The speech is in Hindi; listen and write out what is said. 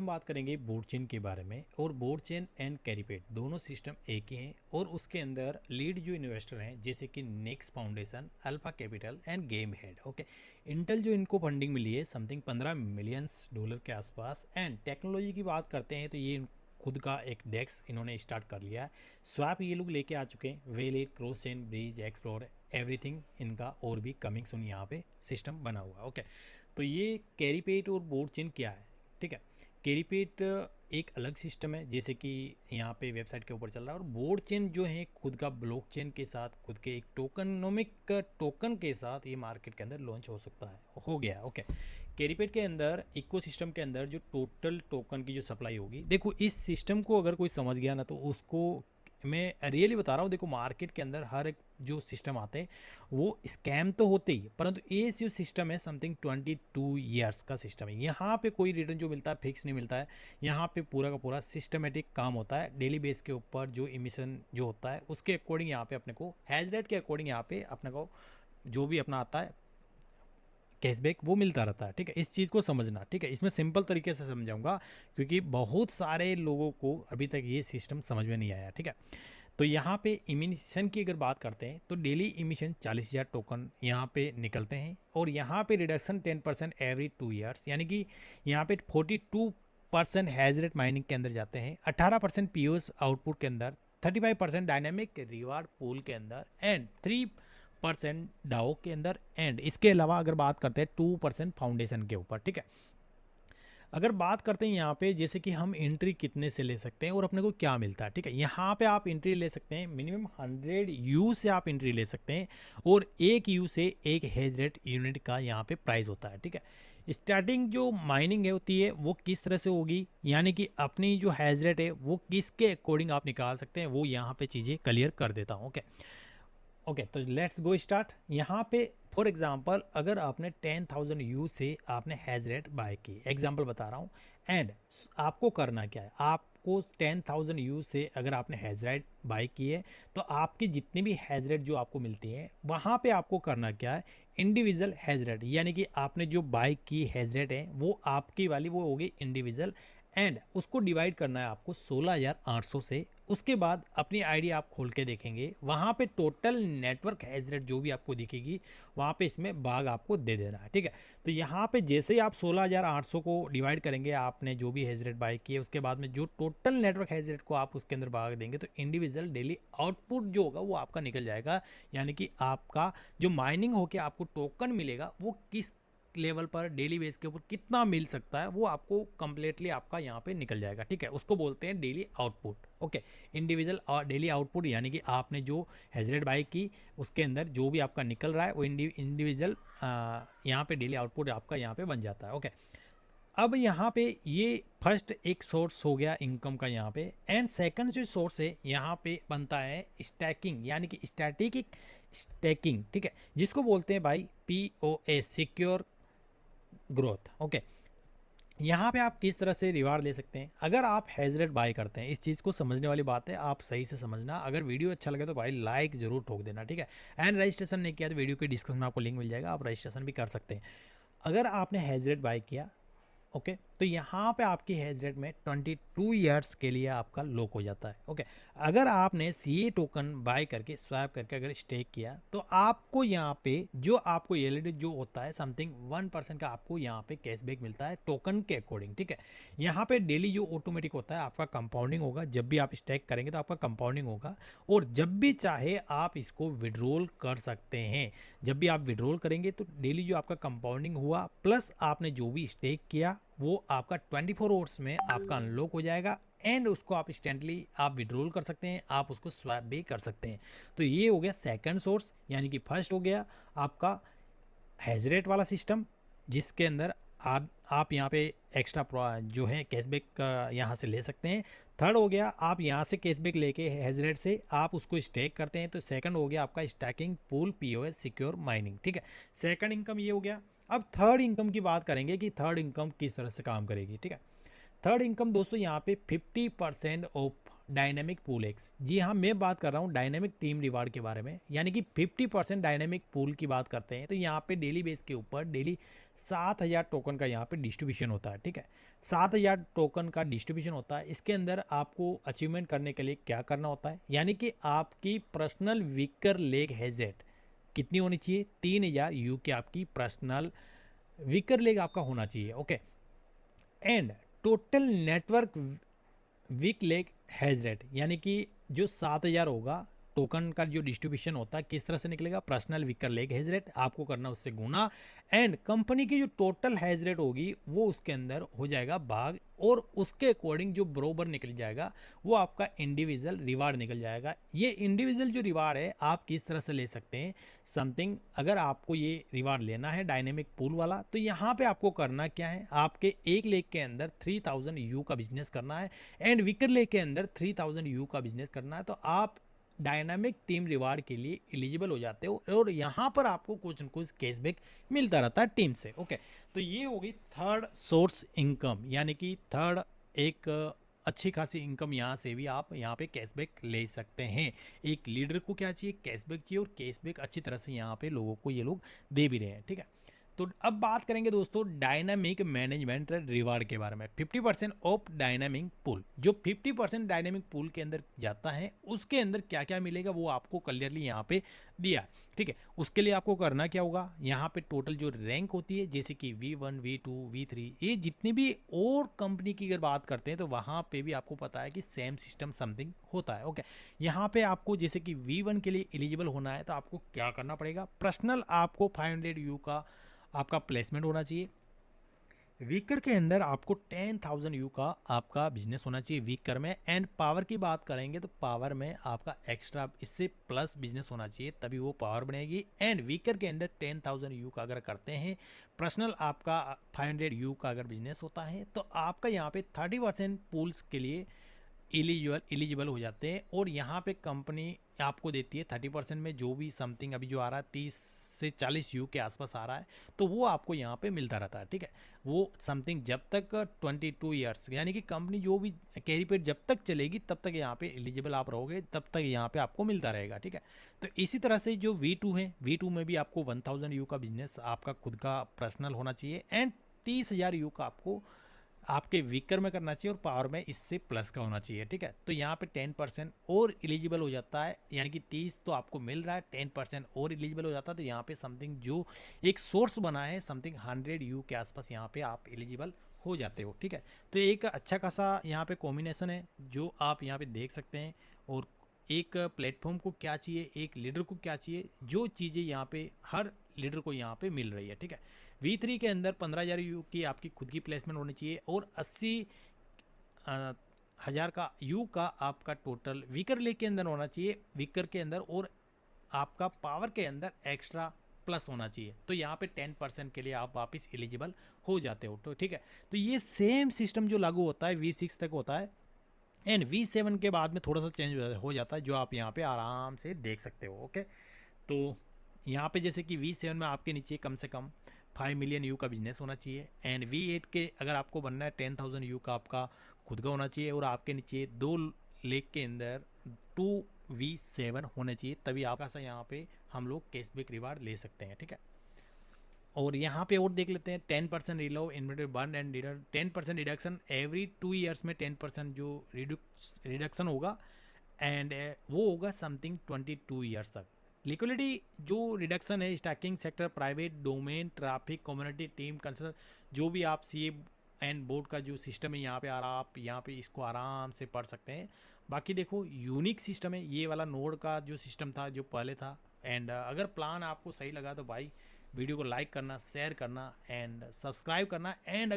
हम बात करेंगे बोर्ड चेन के बारे में। और बोर्ड चेन एंड कैरीपेड दोनों सिस्टम एक ही हैं और उसके अंदर लीड जो इन्वेस्टर हैं जैसे कि next foundation, alpha capital end game head. Okay, Intel जो इनको फंडिंग मिली है समथिंग $15 मिलियन के आसपास। एंड टेक्नोलॉजी की बात करते हैं तो ये खुद का एक डेस्क इन्होंने स्टार्ट कर लिया है। स्वैप ये लोग लेके आ चुके हैं, wallet, cross chain, bridge, explore, everything इनका और भी कमिंग सुन यहाँ पे सिस्टम बना हुआ है। ओके, तो ये कैरीपेड और बोर्ड चेन क्या है, ठीक है। कैरीपेड एक अलग सिस्टम है जैसे कि यहाँ पे वेबसाइट के ऊपर चल रहा है, और बोर्ड चेन जो है खुद का ब्लॉकचेन के साथ, खुद के एक टोकनोमिक टोकन के साथ ये मार्केट के अंदर लॉन्च हो सकता है, हो गया। ओके, कैरीपेड के अंदर इकोसिस्टम के अंदर जो टोटल टोकन की जो सप्लाई होगी, देखो इस सिस्टम को अगर कोई समझ गया ना तो उसको मैं रियली बता रहा हूँ। देखो मार्केट के अंदर हर एक जो सिस्टम आते हैं वो स्कैम तो होते ही, परंतु ये जो सिस्टम है समथिंग 22 ईयर्स का सिस्टम है। यहाँ पे कोई रिटर्न जो मिलता है फिक्स नहीं मिलता है। यहाँ पे पूरा का पूरा सिस्टमेटिक काम होता है, डेली बेस के ऊपर जो इमिशन जो होता है उसके अकॉर्डिंग यहाँ पे अपने को हैज रेट के अकॉर्डिंग यहाँ पे अपने को जो भी अपना आता है कैशबैक वो मिलता रहता है, ठीक है। इस चीज़ को समझना, ठीक है। इसमें सिंपल तरीके से समझाऊंगा क्योंकि बहुत सारे लोगों को अभी तक ये सिस्टम समझ में नहीं आया, ठीक है। तो यहाँ पे इमिशन की अगर बात करते हैं तो डेली इमिशन 40,000 टोकन यहाँ पे निकलते हैं, और यहाँ पे रिडक्शन 10% एवरी 2 ईयर्स, यानी कि यहाँ पे 42% हैज रेट माइनिंग के अंदर जाते हैं, 18% पीओएस आउटपुट के अंदर, 35% डायनामिक रिवार्ड पूल के अंदर एंड 3% डाओ के अंदर। एंड इसके अलावा अगर बात करते हैं 2% फाउंडेशन के ऊपर, ठीक है। अगर बात करते हैं यहाँ पे जैसे कि हम एंट्री कितने से ले सकते हैं और अपने को क्या मिलता है, ठीक है। यहाँ पे आप एंट्री ले सकते हैं मिनिमम 100 यू से आप एंट्री ले सकते हैं, और 1 यू से 1 हेज रेट यूनिट का यहाँ पे प्राइस होता है, ठीक है। स्टार्टिंग जो माइनिंग है होती है वो किस तरह से होगी, यानी कि अपनी जो हैज रेट है वो किसके अकॉर्डिंग आप निकाल सकते हैं, वो यहाँ पे चीज़ें क्लियर कर देता हूँ। ओके ओके, तो लेट्स गो स्टार्ट। यहाँ पे फॉर एग्जांपल अगर आपने 10,000 यू से आपने हैज रेट बाय की, एग्जांपल बता रहा हूँ। एंड आपको करना क्या है, आपको 10,000 यू से अगर आपने हैज रेट बाय की है तो आपकी जितनी भी हैज रेट जो आपको मिलती है वहाँ पे आपको करना क्या है, इंडिविजुअल हैज रेट, यानी कि आपने जो बाय की हैज रेट है वो आपकी वाली वो होगी इंडिविजुअल, एंड उसको डिवाइड करना है आपको 16,800 से। उसके बाद अपनी आईडी आप खोल के देखेंगे, वहाँ पे टोटल नेटवर्क हैज रेट जो भी आपको दिखेगी वहाँ पे इसमें भाग आपको दे देना है, ठीक है। तो यहाँ पे जैसे ही आप 16,800 को डिवाइड करेंगे आपने जो भी हैज रेट बाय किए, उसके बाद में जो टोटल नेटवर्क हैज रेट को आप उसके अंदर भाग देंगे तो इंडिविजुअल डेली आउटपुट जो होगा वो आपका निकल जाएगा, यानी कि आपका जो माइनिंग होकर आपको टोकन मिलेगा वो किस लेवल पर डेली बेस के ऊपर कितना मिल सकता है वो आपको कंप्लीटली आपका यहाँ पे निकल जाएगा, ठीक है। उसको बोलते हैं डेली आउटपुट। ओके, इंडिविजुअल और डेली आउटपुट, यानी कि आपने जो हैजरेट बाई की उसके अंदर जो भी आपका निकल रहा है वो इंडिविजुअल यहाँ पे डेली आउटपुट आपका यहाँ पे बन जाता है। ओके, अब यहाँ पे ये फर्स्ट एक सोर्स हो गया इनकम का यहाँ पे। एंड सेकंड जो सोर्स है यहाँ पे बनता है स्टैकिंग, यानी कि स्टैटिक स्टैकिंग, ठीक है, जिसको बोलते हैं भाई POS, सिक्योर ग्रोथ। ओके, यहाँ पे आप किस तरह से रिवार्ड ले सकते हैं अगर आप हैज रेट बाय करते हैं। इस चीज़ को समझने वाली बात है, आप सही से समझना। अगर वीडियो अच्छा लगे तो भाई लाइक जरूर ठोक देना, ठीक है। एंड रजिस्ट्रेशन नहीं किया तो वीडियो के डिस्क्रिप्शन में आपको लिंक मिल जाएगा, आप रजिस्ट्रेशन भी कर सकते हैं। अगर आपने हैज रेट बाय किया, ओके, तो यहाँ पे आपकी हैज रेट में 22 ईयर्स के लिए आपका लॉक हो जाता है। ओके, अगर आपने CA टोकन बाय करके स्वैप करके अगर स्टेक किया तो आपको यहाँ पे जो आपको एलईडी जो होता है समथिंग 1% का आपको यहाँ पे कैशबैक मिलता है टोकन के अकॉर्डिंग, ठीक है। यहाँ पे डेली जो ऑटोमेटिक होता है आपका कंपाउंडिंग होगा, जब भी आप स्टेक करेंगे तो आपका कंपाउंडिंग होगा, और जब भी चाहे आप इसको विड्रॉल कर सकते हैं। जब भी आप विड्रॉल करेंगे तो डेली जो आपका कंपाउंडिंग हुआ प्लस आपने जो भी स्टेक किया वो आपका 24 आवर्स में आपका अनलॉक हो जाएगा, एंड उसको आप इंस्टेंटली आप विड्रॉल कर सकते हैं, आप उसको स्वैप भी कर सकते हैं। तो ये हो गया सेकंड सोर्स, यानी कि फर्स्ट हो गया आपका हैज रेट वाला सिस्टम जिसके अंदर आप यहाँ पे एक्स्ट्रा जो है कैशबैक यहाँ से ले सकते हैं। थर्ड हो गया आप यहाँ से कैशबैक लेके हैज रेट से आप उसको स्टेक करते हैं, तो सेकंड हो गया आपका stacking pool POS secure mining, ठीक है। सेकंड इनकम ये हो गया। अब थर्ड इनकम की बात करेंगे कि थर्ड इनकम किस तरह से काम करेगी, ठीक है। थर्ड इनकम दोस्तों यहाँ पे 50% ऑफ डायनेमिक पूल एक्स, जी हाँ मैं बात कर रहा हूँ डायनेमिक टीम रिवार्ड के बारे में, यानी कि 50% डायनेमिक पूल की बात करते हैं तो यहाँ पे डेली बेस के ऊपर डेली 7,000 टोकन का यहाँ पे डिस्ट्रीब्यूशन होता है, ठीक है। 7,000 टोकन का डिस्ट्रीब्यूशन होता है। इसके अंदर आपको अचीवमेंट करने के लिए क्या करना होता है, यानी कि आपकी पर्सनल वीकर लेग हेजेट कितनी होनी चाहिए, 3,000 यू की आपकी पर्सनल वीकर लेग आपका होना चाहिए, okay. And total network weak leg has rate, यानी कि जो 7,000 होगा टोकन का जो डिस्ट्रीब्यूशन होता है किस तरह से निकलेगा, personal weaker leg has rate आपको करना उससे गुना, एंड कंपनी की जो टोटल हैज रेट होगी वो उसके अंदर हो जाएगा भाग, और उसके अकॉर्डिंग जो बरोबर निकल जाएगा वो आपका इंडिविजुअल रिवार्ड निकल जाएगा। ये इंडिविजुअल जो रिवार्ड है आप किस तरह से ले सकते हैं, समथिंग अगर आपको ये रिवार्ड लेना है डायनेमिक पूल वाला तो यहाँ पे आपको करना क्या है, आपके एक लेग के अंदर 3,000 यू का बिजनेस करना है एंड विकर लेग के अंदर 3,000 यू का बिजनेस करना है, तो आप डायनामिक टीम रिवार्ड के लिए एलिजिबल हो जाते हो और यहाँ पर आपको कुछ न कुछ कैशबैक मिलता रहता है टीम से, ओके। तो ये होगी थर्ड सोर्स इनकम, यानी कि थर्ड एक अच्छी खासी इनकम यहाँ से भी आप यहाँ पे कैशबैक ले सकते हैं। एक लीडर को क्या चाहिए, कैशबैक चाहिए, और कैशबैक अच्छी तरह से यहाँ पे लोगों को ये लोग दे भी रहे हैं, ठीक है। तो अब बात करेंगे दोस्तों डायनामिक मैनेजमेंट रिवार्ड के बारे में। 50% ऑफ डायनामिक पूल, जो 50% डायनामिक पूल के अंदर जाता है उसके अंदर क्या क्या मिलेगा वो आपको क्लियरली यहाँ पे दिया, ठीक है। उसके लिए आपको करना क्या होगा, यहाँ पे टोटल जो रैंक होती है जैसे कि V1 V2 V3 ये जितनी भी और कंपनी की अगर बात करते हैं तो वहाँ पे भी आपको पता है कि सेम सिस्टम समथिंग होता है, ओके। यहाँ पे आपको जैसे कि V1 के लिए एलिजिबल होना है तो आपको क्या करना पड़ेगा, पर्सनल आपको 500 यू का आपका प्लेसमेंट होना चाहिए। वीकर के अंदर आपको 10,000 यू का आपका बिजनेस होना चाहिए वीकर में। एंड पावर की बात करेंगे तो पावर में आपका एक्स्ट्रा इससे प्लस बिजनेस होना चाहिए तभी वो पावर बनेगी। एंड वीकर के अंदर 10,000 यू का अगर करते हैं, पर्सनल आपका 500 यू का अगर बिजनेस होता है तो आपका यहाँ पे 30% पूल्स के लिए एलिजिबल हो जाते हैं। और यहाँ पे कंपनी आपको देती है 30% में जो भी समथिंग अभी जो आ रहा है 30 से 40 यू के आसपास आ रहा है तो वो आपको यहाँ पे मिलता रहता है, ठीक है। वो समथिंग जब तक 22 ईयर्स यानी कि कंपनी जो भी कैरी पेड जब तक चलेगी तब तक यहाँ पे एलिजिबल आप रहोगे, तब तक यहाँ पे आपको मिलता रहेगा, ठीक है। तो इसी तरह से जो V2 है, V2 में भी आपको 1,000 यू का बिजनेस आपका खुद का पर्सनल होना चाहिए एंड 30,000 यू का आपको आपके वीकर में करना चाहिए और पावर में इससे प्लस का होना चाहिए, ठीक है। तो यहाँ पे 10% और एलिजिबल हो जाता है, यानी कि 30 तो आपको मिल रहा है, 10% और एलिजिबल हो जाता है तो यहाँ पे समथिंग जो एक सोर्स बना है समथिंग 100 यू के आसपास यहाँ पे आप एलिजिबल हो जाते हो, ठीक है। तो एक अच्छा खासा यहाँ पे कॉम्बिनेशन है जो आप यहाँ पे देख सकते हैं। और एक प्लेटफॉर्म को क्या चाहिए, एक लीडर को क्या चाहिए, जो चीज़ें यहाँ पे हर लीडर को यहाँ पे मिल रही है, ठीक है। V3 के अंदर 15,000 यू की आपकी खुद की प्लेसमेंट होनी चाहिए और 80,000 का यू का आपका टोटल वीकर लेग के अंदर होना चाहिए, वीकर के अंदर, और आपका पावर के अंदर एक्स्ट्रा प्लस होना चाहिए। तो यहाँ पे 10% के लिए आप वापस एलिजिबल हो जाते हो, तो ठीक है। तो ये सेम सिस्टम जो लागू होता है V6 तक होता है एंड V7 के बाद में थोड़ा सा चेंज हो जाता है जो आप यहाँ पे आराम से देख सकते हो, ओके। तो यहाँ पे जैसे कि V7 में आपके नीचे कम से कम 5 मिलियन यू का बिजनेस होना चाहिए एंड V8 के अगर आपको बनना है 10,000 यू का आपका खुद का होना चाहिए और आपके नीचे 2 लेग के अंदर 2V7 होने चाहिए, तभी आपका सा यहाँ पे हम लोग कैशबैक रिवार्ड ले सकते हैं, ठीक है। और यहाँ पे और देख लेते हैं 10% रिलो inventory burn and 10% reduction every 2 years में 10% जो रिडक्शन होगा एंड वो होगा समथिंग 22 ईयर्स तक। लिक्विडिटी जो रिडक्शन है staking sector, private domain, traffic, community, team concern, जो भी आप सी एंड बोर्ड का जो सिस्टम है यहाँ पे आप यहाँ पे इसको आराम से पढ़ सकते हैं। बाकी देखो यूनिक सिस्टम है ये वाला, नोड का जो सिस्टम था जो पहले था। एंड अगर प्लान आपको सही लगा तो भाई वीडियो को लाइक करना, शेयर करना एंड सब्सक्राइब करना। एंड